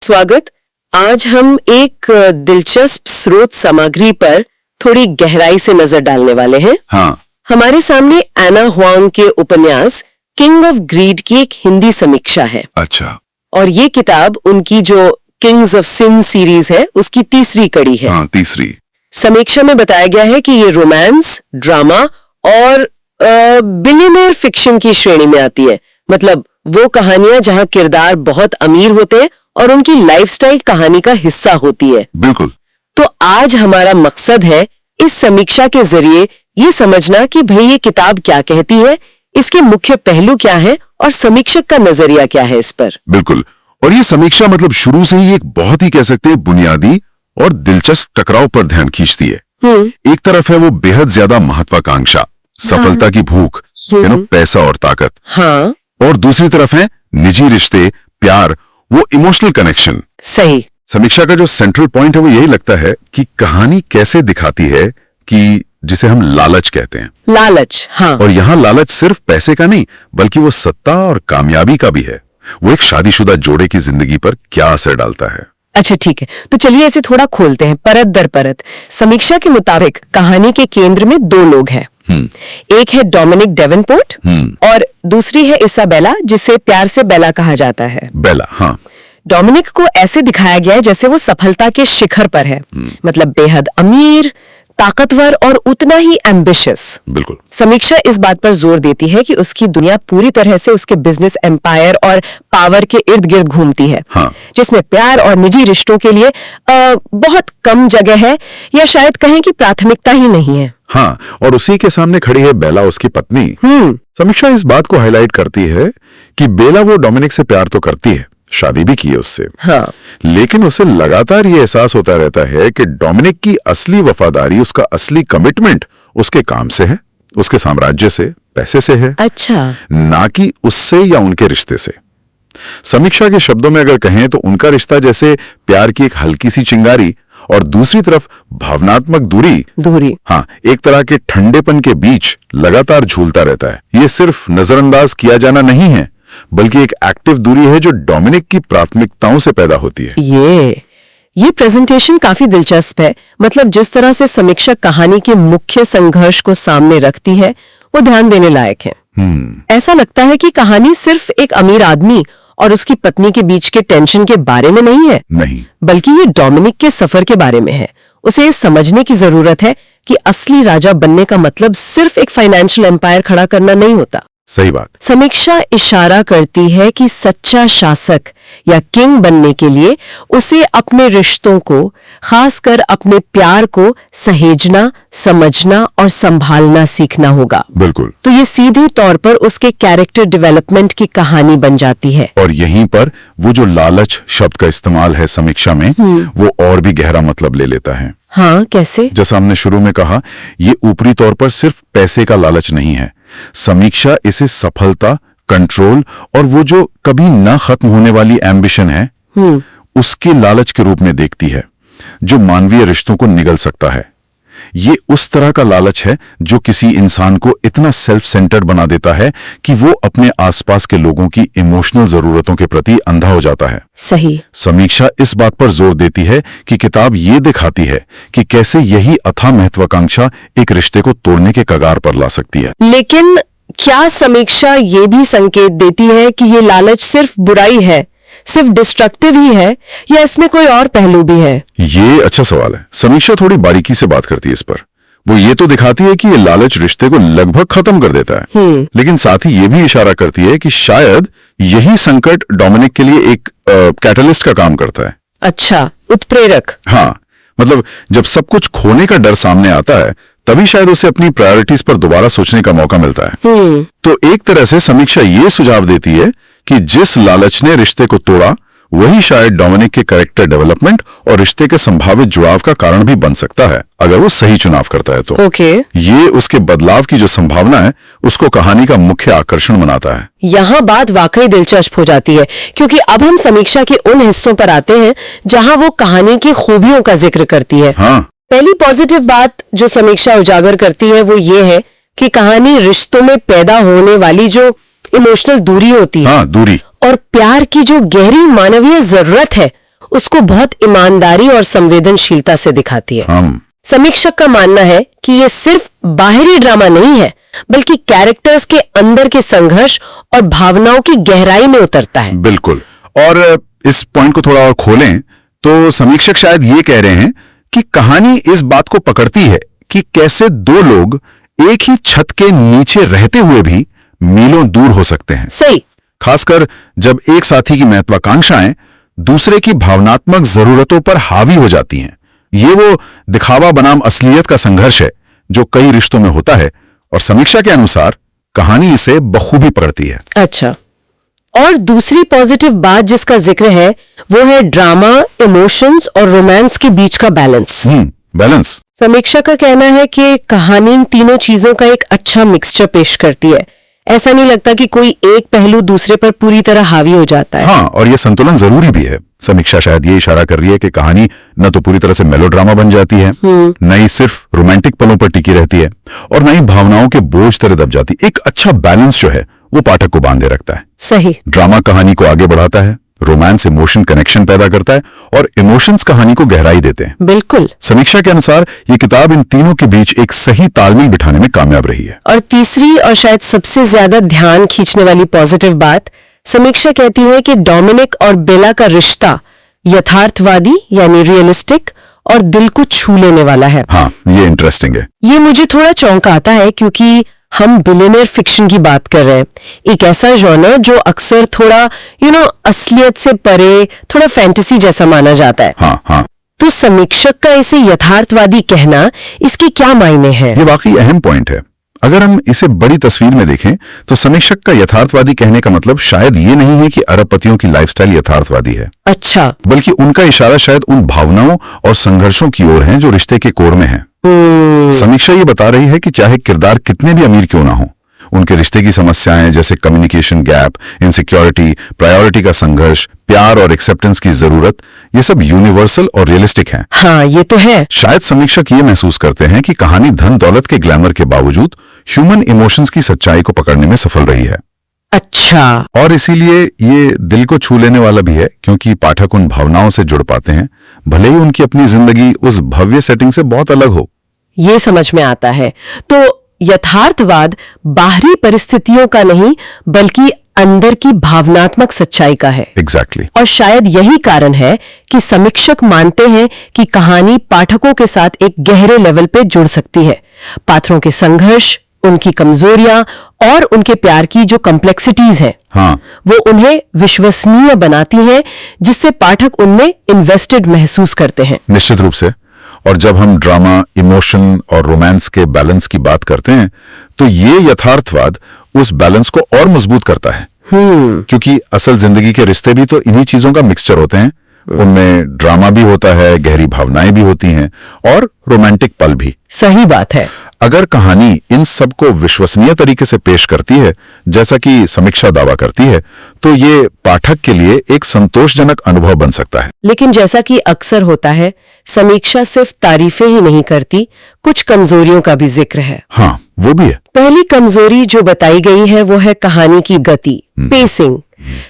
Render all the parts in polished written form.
स्वागत। आज हम एक दिलचस्प स्रोत सामग्री पर थोड़ी गहराई से नजर डालने वाले हैं। हाँ। हमारे सामने एना हुआंग के उपन्यास किंग ऑफ ग्रीड की एक हिंदी समीक्षा है। अच्छा। और ये किताब उनकी जो किंग्स ऑफ सिन सीरीज है उसकी तीसरी कड़ी है। हाँ, तीसरी। समीक्षा में बताया गया है कि ये रोमांस, ड्रामा और बिलियनियर फिक्शन की श्रेणी में आती है। मतलब वो कहानियां जहां किरदार बहुत अमीर होते हैं और उनकी लाइफस्टाइल कहानी का हिस्सा होती है। बिल्कुल। तो आज हमारा मकसद है इस समीक्षा के जरिए ये समझना कि भाई ये किताब क्या कहती है, इसके मुख्य पहलू क्या है और समीक्षक का नजरिया क्या है इस पर। बिल्कुल। और ये समीक्षा मतलब शुरू से ही एक बहुत ही कह सकते हैं बुनियादी और दिलचस्प टकराव पर ध्यान खींचती है। एक तरफ है वो बेहद ज्यादा महत्वाकांक्षा, सफलता की भूख, पैसा और ताकत। हाँ। और दूसरी तरफ है निजी रिश्ते, प्यार, वो इमोशनल कनेक्शन। सही। समीक्षा का जो सेंट्रल पॉइंट है वो यही लगता है कि कहानी कैसे दिखाती है कि जिसे हम लालच कहते हैं। लालच। हाँ। और यहाँ लालच सिर्फ पैसे का नहीं बल्कि वो सत्ता और कामयाबी का भी है। वो एक शादीशुदा जोड़े की जिंदगी पर क्या असर डालता है। अच्छा ठीक है, तो चलिए इसे थोड़ा खोलते हैं परत दर परत। समीक्षा के मुताबिक कहानी के केंद्र में दो लोग हैं। एक है डोमिनिक डेवनपोर्ट और दूसरी है इसाबेला, जिसे प्यार से बेला कहा जाता है। बेला। हाँ। डोमिनिक को ऐसे दिखाया गया है जैसे वो सफलता के शिखर पर है। मतलब बेहद अमीर, ताकतवर और उतना ही एम्बिशियस। बिल्कुल। समीक्षा इस बात पर जोर देती है कि उसकी दुनिया पूरी तरह से उसके बिजनेस एम्पायर और पावर के इर्द गिर्द घूमती है। हाँ। जिसमें प्यार और निजी रिश्तों के लिए बहुत कम जगह है, या शायद कहें कि प्राथमिकता ही नहीं है। हाँ, और उसी के सामने खड़ी है बेला, उसकी पत्नी। समीक्षा इस बात को हाईलाइट करती है कि बेला वो डोमिनिक से प्यार तो करती है, शादी भी की है उससे। हाँ। लेकिन उसे लगातार ये एहसास होता रहता है कि डोमिनिक की असली वफादारी, उसका असली कमिटमेंट उसके काम से है, उसके साम्राज्य से, पैसे से है। अच्छा। ना कि उससे या उनके रिश्ते से। समीक्षा के शब्दों में अगर कहें तो उनका रिश्ता जैसे प्यार की एक हल्की सी चिंगारी और दूसरी तरफ भावनात्मक दूरी। हाँ, एक तरह के ठंडेपन के बीच लगातार झूलता रहता है। ये सिर्फ नजरअंदाज किया जाना नहीं है बल्कि एक एक्टिव दूरी है जो डोमिनिक की प्राथमिकताओं से पैदा होती है। ये प्रेजेंटेशन काफी दिलचस्प है। मतलब जिस तरह से समीक्षक कहानी के मुख्य संघर्ष को सामने रखती है वो ध्यान देने लायक है। ऐसा लगता है कि कहानी सिर्फ एक अमीर आदमी और उसकी पत्नी के बीच के टेंशन के बारे में नहीं है, बल्कि ये डोमिनिक के सफर के बारे में है। उसे ये समझने की जरूरत है कि असली राजा बनने का मतलब सिर्फ एक फाइनेंशियल एम्पायर खड़ा करना नहीं होता। सही बात। समीक्षा इशारा करती है कि सच्चा शासक या किंग बनने के लिए उसे अपने रिश्तों को, खासकर अपने प्यार को सहेजना, समझना और संभालना सीखना होगा। बिल्कुल। तो ये सीधे तौर पर उसके कैरेक्टर डेवलपमेंट की कहानी बन जाती है। और यहीं पर वो जो लालच शब्द का इस्तेमाल है समीक्षा में, वो और भी गहरा मतलब ले लेता है। हाँ, कैसे? जैसा हमने शुरू में कहा, ये ऊपरी तौर पर सिर्फ पैसे का लालच नहीं है। समीक्षा इसे सफलता, कंट्रोल और वो जो कभी ना खत्म होने वाली एम्बिशन है, उसके लालच के रूप में देखती है, जो मानवीय रिश्तों को निगल सकता है। ये उस तरह का लालच है जो किसी इंसान को इतना सेल्फ सेंटर्ड बना देता है कि वो अपने आसपास के लोगों की इमोशनल जरूरतों के प्रति अंधा हो जाता है। सही। समीक्षा इस बात पर जोर देती है कि किताब ये दिखाती है कि कैसे यही अथाह महत्वाकांक्षा एक रिश्ते को तोड़ने के कगार पर ला सकती है। लेकिन क्या समीक्षा ये भी संकेत देती है कि ये लालच सिर्फ बुराई है, सिर्फ डिस्ट्रक्टिव ही है, या इसमें कोई और पहलू भी है? ये अच्छा सवाल है। समीक्षा थोड़ी बारीकी से बात करती है इस पर। वो ये तो दिखाती है कि ये लालच रिश्ते को लगभग खत्म कर देता है, लेकिन साथ ही ये भी इशारा करती है कि शायद यही संकट डोमिनिक के लिए एक कैटलिस्ट का काम करता है। अच्छा, उत्प्रेरक। हाँ, मतलब जब सब कुछ खोने का डर सामने आता है तभी शायद उसे अपनी प्रायोरिटीज पर दोबारा सोचने का मौका मिलता है। तो एक तरह से समीक्षा ये सुझाव देती है कि जिस लालच ने रिश्ते को तोड़ा वही शायद डोमिनिक के कैरेक्टर डेवलपमेंट और रिश्ते के संभावित जुड़ाव का कारण भी बन सकता है, अगर वो सही चुनाव करता है तो। ये उसके बदलाव की जो संभावना है उसको कहानी का मुख्य आकर्षण बनाता है। यहाँ बात वाकई दिलचस्प हो जाती है, क्योंकि अब हम समीक्षा के उन हिस्सों पर आते हैं जहाँ वो कहानी की खूबियों का जिक्र करती है। हाँ। पहली पॉजिटिव बात जो समीक्षा उजागर करती है वो ये है कि कहानी रिश्तों में पैदा होने वाली जो इमोशनल दूरी होती है, हाँ, दूरी, और प्यार की जो गहरी मानवीय जरूरत है उसको बहुत ईमानदारी और संवेदनशीलता से दिखाती है। समीक्षक का मानना है कि ये सिर्फ बाहरी ड्रामा नहीं है, बल्कि कैरेक्टर्स के अंदर के संघर्ष और भावनाओं की गहराई में उतरता है। बिल्कुल। और इस पॉइंट को थोड़ा और खोलें तो समीक्षक शायद ये कह रहे हैं कि कहानी इस बात को पकड़ती है कि कैसे दो लोग एक ही छत के नीचे रहते हुए भी मीलों दूर हो सकते हैं। सही। खासकर जब एक साथी की महत्वाकांक्षाएं दूसरे की भावनात्मक जरूरतों पर हावी हो जाती हैं। ये वो दिखावा बनाम असलियत का संघर्ष है जो कई रिश्तों में होता है, और समीक्षा के अनुसार कहानी इसे बखूबी पकड़ती है। अच्छा, और दूसरी पॉजिटिव बात जिसका जिक्र है वो है ड्रामा, इमोशंस और रोमांस के बीच का बैलेंस। बैलेंस। समीक्षा का कहना है कि कहानी इन तीनों चीजों का एक अच्छा मिक्सचर पेश करती है। ऐसा नहीं लगता कि कोई एक पहलू दूसरे पर पूरी तरह हावी हो जाता है। हाँ, और ये संतुलन जरूरी भी है। समीक्षा शायद ये इशारा कर रही है कि कहानी न तो पूरी तरह से मेलोड्रामा बन जाती है, न ही सिर्फ रोमांटिक पलों पर टिकी रहती है, और न ही भावनाओं के बोझ तरह दब जाती। एक अच्छा बैलेंस जो है वो पाठक को बांधे रखता है। सही। ड्रामा कहानी को आगे बढ़ाता है, रोमांस इमोशन कनेक्शन पैदा करता है, और इमोशंस कहानी को गहराई देते हैं। बिल्कुल। समीक्षा के अनुसार ये किताब इन तीनों के बीच एक सही तालमेल बिठाने में कामयाब रही है। और तीसरी और शायद सबसे ज्यादा ध्यान खींचने वाली पॉजिटिव बात, समीक्षा कहती है कि डोमिनिक और बेला का रिश्ता यथार्थवादी यानी रियलिस्टिक और दिल को छू लेने वाला है। हाँ, ये इंटरेस्टिंग है। ये मुझे थोड़ा चौंकाता है क्योंकि हम बिलियनियर फिक्शन की बात कर रहे हैं, एक ऐसा जॉनर जो अक्सर थोड़ा असलियत से परे, थोड़ा फैंटेसी जैसा माना जाता है। हाँ। तो समीक्षक का इसे यथार्थवादी कहना, इसके क्या मायने हैं? ये वाकई अहम पॉइंट है। अगर हम इसे बड़ी तस्वीर में देखें तो समीक्षक का यथार्थवादी कहने का मतलब शायद ये नहीं है कि अरबपतियों की लाइफस्टाइल यथार्थवादी है। अच्छा। बल्कि उनका इशारा शायद उन भावनाओं और संघर्षों की ओर है जो रिश्ते के कोर में है। समीक्षा ये बता रही है कि चाहे किरदार कितने भी अमीर क्यों ना हो, उनके रिश्ते की समस्याएं जैसे कम्युनिकेशन गैप, इनसिक्योरिटी, प्रायोरिटी का संघर्ष, प्यार और एक्सेप्टेंस की जरूरत, ये सब यूनिवर्सल और रियलिस्टिक हैं। हाँ, ये तो है। शायद समीक्षक ये महसूस करते हैं कि कहानी धन दौलत के ग्लैमर के बावजूद ह्यूमन इमोशंस की सच्चाई को पकड़ने में सफल रही है। अच्छा। और इसीलिए ये दिल को छू लेने वाला भी है, क्योंकि पाठक उन भावनाओं से जुड़ पाते हैं, भले ही उनकी अपनी जिंदगी उस भव्य सेटिंग से बहुत अलग हो। ये समझ में आता है। तो यथार्थवाद बाहरी परिस्थितियों का नहीं, बल्कि अंदर की भावनात्मक सच्चाई का है। एग्जैक्टली। और शायद यही कारण है कि समीक्षक मानते हैं कि कहानी पाठकों के साथ एक गहरे लेवल पे जुड़ सकती है। पात्रों के संघर्ष, उनकी कमजोरियां और उनके प्यार की जो कॉम्प्लेक्सिटीज हैं, हाँ, वो उन्हें विश्वसनीय बनाती हैं, जिससे पाठक उनमें इन्वेस्टेड महसूस करते हैं। निश्चित रूप से। और जब हम ड्रामा, इमोशन और रोमांस के बैलेंस की बात करते हैं तो ये यथार्थवाद उस बैलेंस को और मजबूत करता है। क्योंकि असल जिंदगी के रिश्ते भी तो इन्हीं चीजों का मिक्सचर होते हैं। उनमें ड्रामा भी होता है, गहरी भावनाएं भी होती हैं, और रोमांटिक पल भी। सही बात है। अगर कहानी इन सब को विश्वसनीय तरीके से पेश करती है, जैसा कि समीक्षा दावा करती है, तो ये पाठक के लिए एक संतोषजनक अनुभव बन सकता है। लेकिन जैसा कि अक्सर होता है, समीक्षा सिर्फ तारीफें ही नहीं करती, कुछ कमजोरियों का भी जिक्र है। हाँ, वो भी है। पहली कमजोरी जो बताई गई है वो है कहानी की गति, पेसिंग।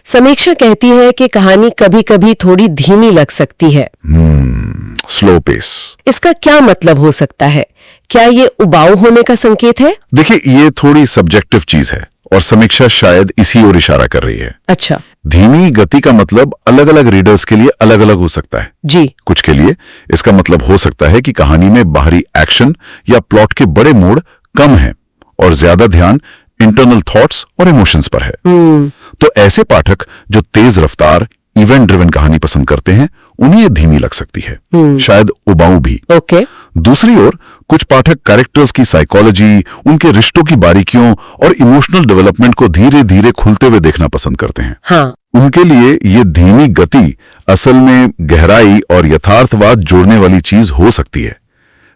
समीक्षा कहती है कि कहानी कभी-कभी थोड़ी धीमी लग सकती है। Slow pace. इसका क्या मतलब हो सकता है? क्या ये उबाऊ होने का संकेत है? देखिए, ये थोड़ी सब्जेक्टिव चीज है, और समीक्षा शायद इसी ओर इशारा कर रही है। अच्छा। धीमी गति का मतलब अलग-अलग रीडर्स के लिए अलग-अलग हो सकता है। जी। कुछ के लिए इसका मतलब हो सकता है कि कहानी में बाहरी एक्शन या प्लॉट के बड़े मोड़ कम हैं और ज्यादा ध्यान इंटरनल थॉट्स और इमोशंस पर है। तो ऐसे पाठक जो तेज रफ्तार, इवेंट ड्रिवन कहानी पसंद करते हैं, उन्हें ये धीमी लग सकती है, शायद उबाऊ भी। ओके। दूसरी ओर कुछ पाठक कैरेक्टर्स की साइकोलॉजी, उनके रिश्तों की बारीकियों और इमोशनल डेवलपमेंट को धीरे धीरे खुलते हुए देखना पसंद करते हैं। हाँ। उनके लिए ये धीमी गति असल में गहराई और यथार्थवाद जोड़ने वाली चीज हो सकती है।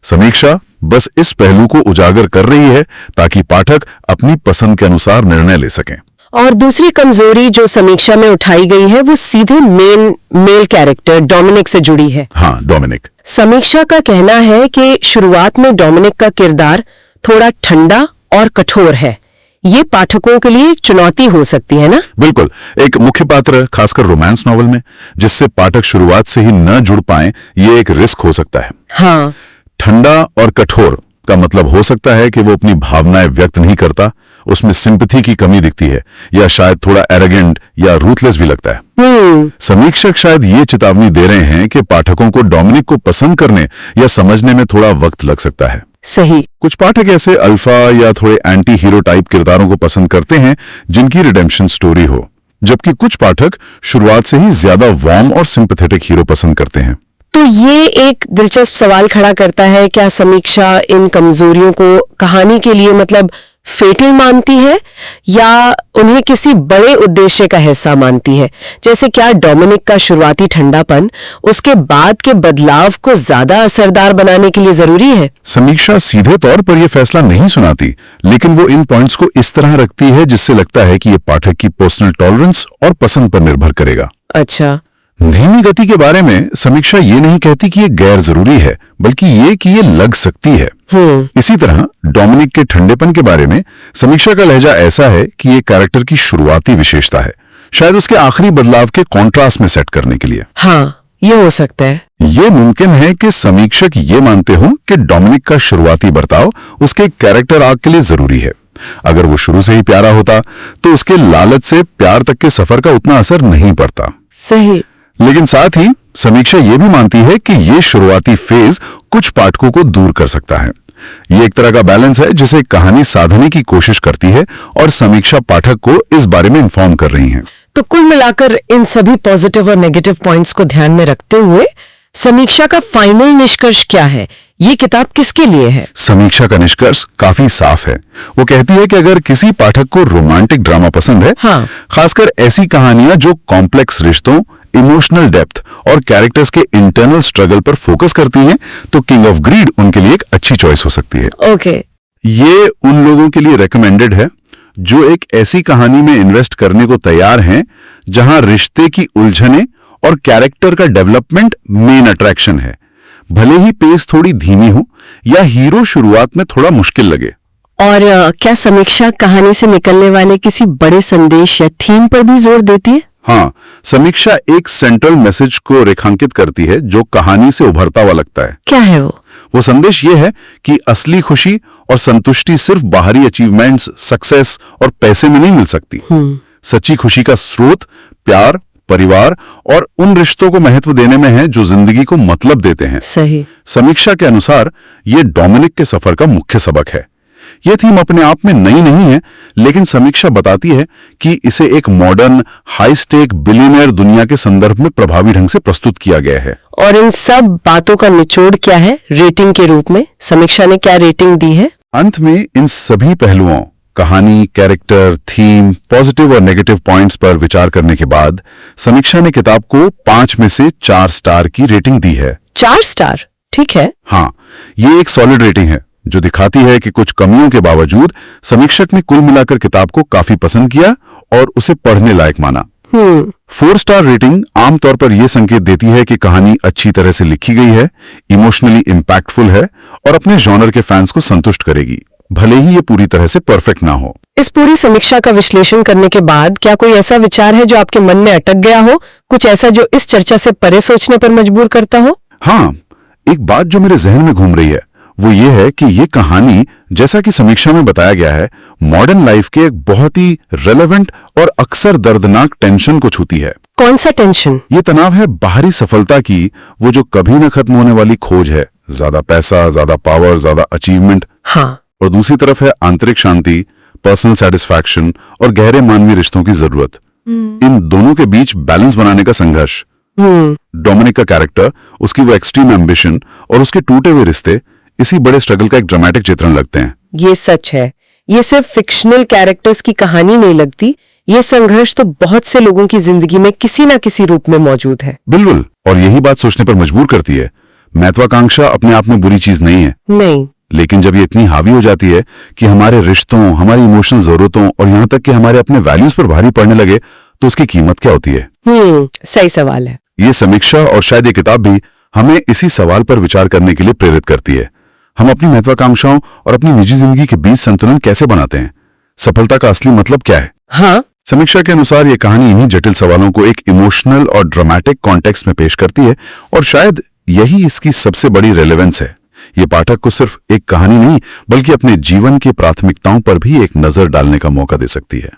समीक्षा बस इस पहलू को उजागर कर रही है ताकि पाठक अपनी पसंद के अनुसार निर्णय ले सकें। और दूसरी कमजोरी जो समीक्षा में उठाई गई है वो सीधे मेल कैरेक्टर डोमिनिक से जुड़ी है। हाँ, डोमिनिक। समीक्षा का कहना है कि शुरुआत में डोमिनिक का किरदार थोड़ा ठंडा और कठोर है, ये पाठकों के लिए एक चुनौती हो सकती है ना? बिल्कुल। एक मुख्य पात्र, खासकर रोमांस नॉवल में, जिससे पाठक शुरुआत से ही न जुड़ पाए, ये एक रिस्क हो सकता है। हाँ। ठंडा और कठोर का मतलब हो सकता है कि वो अपनी भावनाएं व्यक्त नहीं करता, उसमें सिंपैथी की कमी दिखती है, या शायद थोड़ा एरोगेंट या रूथलेस भी लगता है। समीक्षक शायद ये चेतावनी दे रहे हैं कि पाठकों को डोमिनिक को पसंद करने या समझने में थोड़ा वक्त लग सकता है। सही। कुछ पाठक ऐसे अल्फा या थोड़े एंटी हीरो टाइप किरदारों को पसंद करते हैं जिनकी रिडेम्पशन स्टोरी हो, जबकि कुछ पाठक शुरुआत से ही ज्यादा वार्म और सिंपैथेटिक हीरो पसंद करते हैं। तो ये एक दिलचस्प सवाल खड़ा करता है, क्या समीक्षा इन कमजोरियों को कहानी के लिए मतलब फेटल मानती है या उन्हें किसी बड़े उद्देश्य का हिस्सा मानती है? जैसे क्या डोमिनिक का शुरुआती ठंडापन उसके बाद के बदलाव को ज्यादा असरदार बनाने के लिए जरूरी है? समीक्षा सीधे तौर पर यह फैसला नहीं सुनाती, लेकिन वो इन पॉइंट्स को इस तरह रखती है जिससे लगता है कि ये पाठक की पर्सनल टॉलरेंस और पसंद पर निर्भर करेगा। अच्छा। धीमी गति के बारे में समीक्षा ये नहीं कहती कि ये गैर जरूरी है, बल्कि ये कि ये लग सकती है। इसी तरह डोमिनिक के ठंडेपन के बारे में समीक्षा का लहजा ऐसा है कि ये कैरेक्टर की शुरुआती विशेषता है, शायद उसके आखिरी बदलाव के कॉन्ट्रास्ट में सेट करने के लिए। हाँ, ये हो सकता है। ये मुमकिन है कि समीक्षक ये मानते हों कि डोमिनिक का शुरुआती बर्ताव उसके कैरेक्टर आर्क के लिए जरूरी है। अगर वो शुरू से ही प्यारा होता तो उसके लालच से प्यार तक के सफर का उतना असर नहीं पड़ता। सही। लेकिन साथ ही समीक्षा ये भी मानती है कि ये शुरुआती फेज कुछ पाठकों को दूर कर सकता है। ये एक तरह का बैलेंस है जिसे कहानी साधने की कोशिश करती है और समीक्षा पाठक को इस बारे में इन्फॉर्म कर रही हैं। तो कुल मिलाकर इन सभी पॉजिटिव और नेगेटिव पॉइंट्स को ध्यान में रखते हुए समीक्षा का फाइनल निष्कर्ष क्या है? ये किताब किसके लिए है? समीक्षा का निष्कर्ष काफी साफ है। वो कहती है कि अगर किसी पाठक को रोमांटिक ड्रामा पसंद है, हाँ। खासकर ऐसी कहानियां जो कॉम्प्लेक्स रिश्तों, इमोशनल डेप्थ और कैरेक्टर्स के इंटरनल स्ट्रगल पर फोकस करती हैं, तो किंग ऑफ ग्रीड उनके लिए एक अच्छी चॉइस हो सकती है। ओके। ये उन लोगों के लिए रेकमेंडेड है जो एक ऐसी कहानी में इन्वेस्ट करने को तैयार हैं जहां रिश्ते की उलझने और कैरेक्टर का डेवलपमेंट मेन अट्रैक्शन है, भले ही पेस थोड़ी धीमी हो या हीरो शुरुआत में थोड़ा मुश्किल लगे। और क्या समीक्षा कहानी से निकलने वाले किसी बड़े संदेश या थीम पर भी जोर देती है? हाँ, समीक्षा एक सेंट्रल मैसेज को रेखांकित करती है जो कहानी से उभरता हुआ लगता है। क्या है वो? वो संदेश ये है कि असली खुशी और संतुष्टि सिर्फ बाहरी अचीवमेंट्स, सक्सेस और पैसे में नहीं मिल सकती। सच्ची खुशी का स्रोत प्यार, परिवार और उन रिश्तों को महत्व देने में है जो जिंदगी को मतलब देते हैं। सही। समीक्षा के अनुसार ये डोमिनिक के सफर का मुख्य सबक है। यह थीम अपने आप में नई नहीं है, लेकिन समीक्षा बताती है कि इसे एक मॉडर्न, हाई स्टेक बिलियनियर दुनिया के संदर्भ में प्रभावी ढंग से प्रस्तुत किया गया है। और इन सब बातों का निचोड़ क्या है रेटिंग के रूप में? समीक्षा ने क्या रेटिंग दी है? अंत में इन सभी पहलुओं, कहानी, कैरेक्टर, थीम, पॉजिटिव और नेगेटिव पॉइंट्स पर विचार करने के बाद समीक्षा ने किताब को 5 में से 4 स्टार की रेटिंग दी है। 4 स्टार? ठीक है। हाँ, ये एक सॉलिड रेटिंग है जो दिखाती है कि कुछ कमियों के बावजूद समीक्षक ने कुल मिलाकर किताब को काफी पसंद किया और उसे पढ़ने लायक माना। 4 स्टार रेटिंग आमतौर पर यह संकेत देती है कि कहानी अच्छी तरह से लिखी गई है, इमोशनली इंपैक्टफुल है और अपने जॉनर के फैंस को संतुष्ट करेगी, भले ही ये पूरी तरह से परफेक्ट ना हो। इस पूरी समीक्षा का विश्लेषण करने के बाद क्या कोई ऐसा विचार है जो आपके मन में अटक गया हो? कुछ ऐसा जो इस चर्चा से परे सोचने पर मजबूर करता हो? हाँ, एक बात जो मेरे जहन में घूम रही है वो ये है कि ये कहानी, जैसा कि समीक्षा में बताया गया है, मॉडर्न लाइफ के एक बहुत ही रेलेवेंट और अक्सर दर्दनाक टेंशन को छूती है। कौन सा टेंशन? ये तनाव है बाहरी सफलता की, वो जो कभी न खत्म होने वाली खोज है। ज्यादा पैसा, ज्यादा पावर, ज्यादा अचीवमेंट। हाँ। और दूसरी तरफ है आंतरिक शांति, पर्सनल सेटिस्फैक्शन और गहरे मानवीय रिश्तों की जरूरत। इन दोनों के बीच बैलेंस बनाने का संघर्ष। डोमिनिक का कैरेक्टर, उसकी वो एक्सट्रीम एम्बिशन और उसके टूटे हुए रिश्ते इसी बड़े स्ट्रगल का एक ड्रामेटिक चित्रण लगते हैं। ये सच है। ये सिर्फ फिक्शनल कैरेक्टर्स की कहानी नहीं लगती, ये संघर्ष तो बहुत से लोगों की जिंदगी में किसी न किसी रूप में मौजूद है। बिल्कुल, और यही बात सोचने पर मजबूर करती है। महत्वाकांक्षा अपने आप में बुरी चीज नहीं है, नहीं, लेकिन जब ये इतनी हावी हो जाती है कि हमारे रिश्तों, हमारी इमोशनल जरूरतों और यहाँ तक कि हमारे अपने वैल्यूज पर भारी पड़ने लगे, तो उसकी कीमत क्या होती है? सही सवाल है। ये समीक्षा और शायद ये किताब भी हमें इसी सवाल पर विचार करने के लिए प्रेरित करती है। हम अपनी महत्वाकांक्षाओं और अपनी निजी जिंदगी के बीच संतुलन कैसे बनाते हैं? सफलता का असली मतलब क्या है? हाँ, समीक्षा के अनुसार ये कहानी इन्हीं जटिल सवालों को एक इमोशनल और ड्रामेटिक कॉन्टेक्स्ट में पेश करती है, और शायद यही इसकी सबसे बड़ी रेलेवेंस है। ये पाठक को सिर्फ एक कहानी नहीं, बल्कि अपने जीवन की प्राथमिकताओं पर भी एक नजर डालने का मौका दे सकती है।